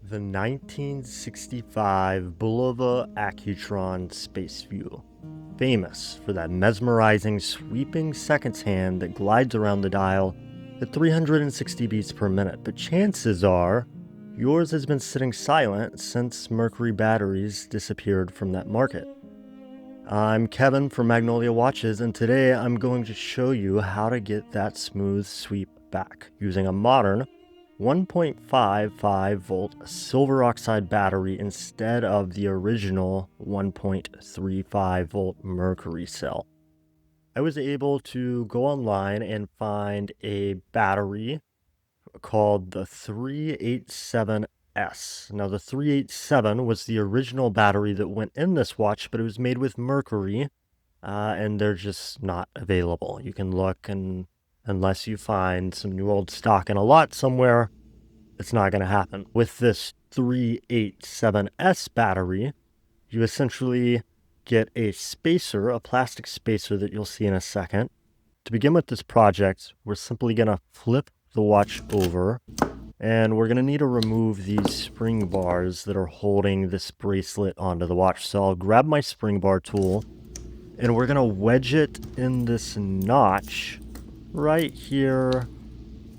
The 1965 Bulova Accutron Spaceview, famous for that mesmerizing sweeping seconds hand that glides around the dial at 360 beats per minute, but chances are yours has been sitting silent since Mercury batteries disappeared from that market. I'm Kevin from Magnolia Watches, and today I'm going to show you how to get that smooth sweep back using a modern 1.55 volt silver oxide battery instead of the original 1.35 volt mercury cell. I was able to go online and find a battery called the 387S. Now, the 387 was the original battery that went in this watch, but it was made with mercury, and they're just not available. You can look, and unless you find some new old stock in a lot somewhere, it's not going to happen. With this 387S battery, you essentially get a spacer, a plastic spacer that you'll see in a second. To begin with this project, we're simply going to flip the watch over, and we're going to need to remove these spring bars that are holding this bracelet onto the watch. So I'll grab my spring bar tool, and we're going to wedge it in this notch right here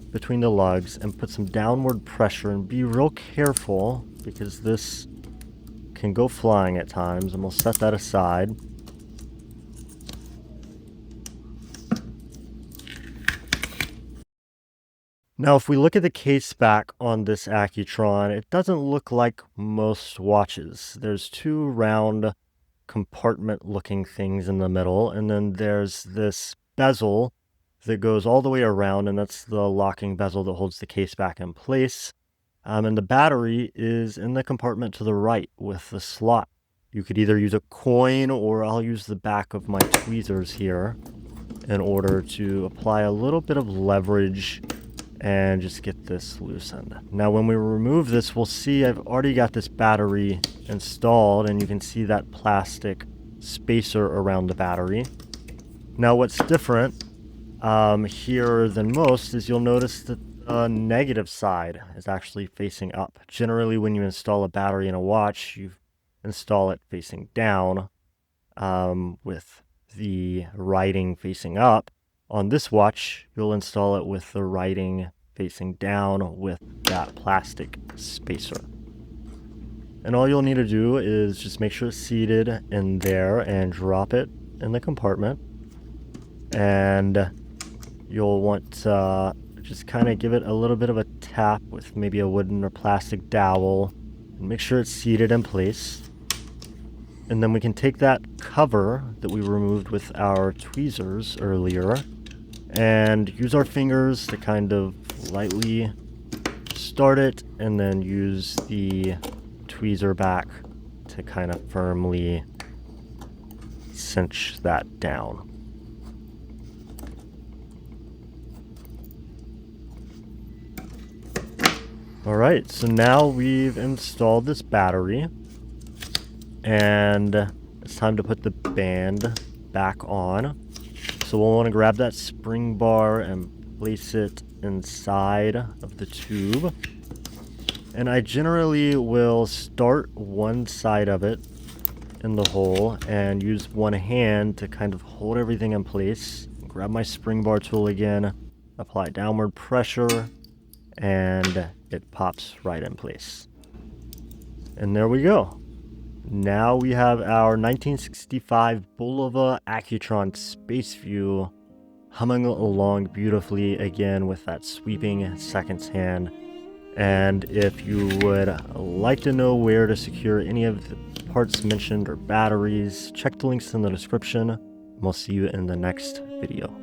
between the lugs and put some downward pressure, and be real careful because this can go flying at times, and we'll set that aside. Now, if we look at the case back on this Accutron, it doesn't look like most watches. There's two round compartment-looking things in the middle, and then there's this bezel that goes all the way around, and that's the locking bezel that holds the case back in place. And the battery is in the compartment to the right with the slot. You could either use a coin, or I'll use the back of my tweezers here in order to apply a little bit of leverage and just get this loosened. Now, when we remove this, we'll see I've already got this battery installed, and you can see that plastic spacer around the battery. Now, what's different here than most is you'll notice that the negative side is actually facing up. Generally, when you install a battery in a watch, you install it facing down, with the writing facing up. On this watch, you'll install it with the writing facing down with that plastic spacer. And all you'll need to do is just make sure it's seated in there and drop it in the compartment. And you'll want to just kind of give it a little bit of a tap with maybe a wooden or plastic dowel and make sure it's seated in place. And then we can take that cover that we removed with our tweezers earlier and use our fingers to kind of lightly start it, and then use the tweezer back to kind of firmly cinch that down. Alright, so now we've installed this battery, and it's time to put the band back on. So we'll want to grab that spring bar and place it inside of the tube. And I generally will start one side of it in the hole and use one hand to kind of hold everything in place. Grab my spring bar tool again, apply downward pressure, and it pops right in place. And there we go. Now we have our 1965 Bulova Accutron Spaceview humming along beautifully again with that sweeping seconds hand. And if you would like to know where to secure any of the parts mentioned or batteries, check the links in the description. We'll see you in the next video.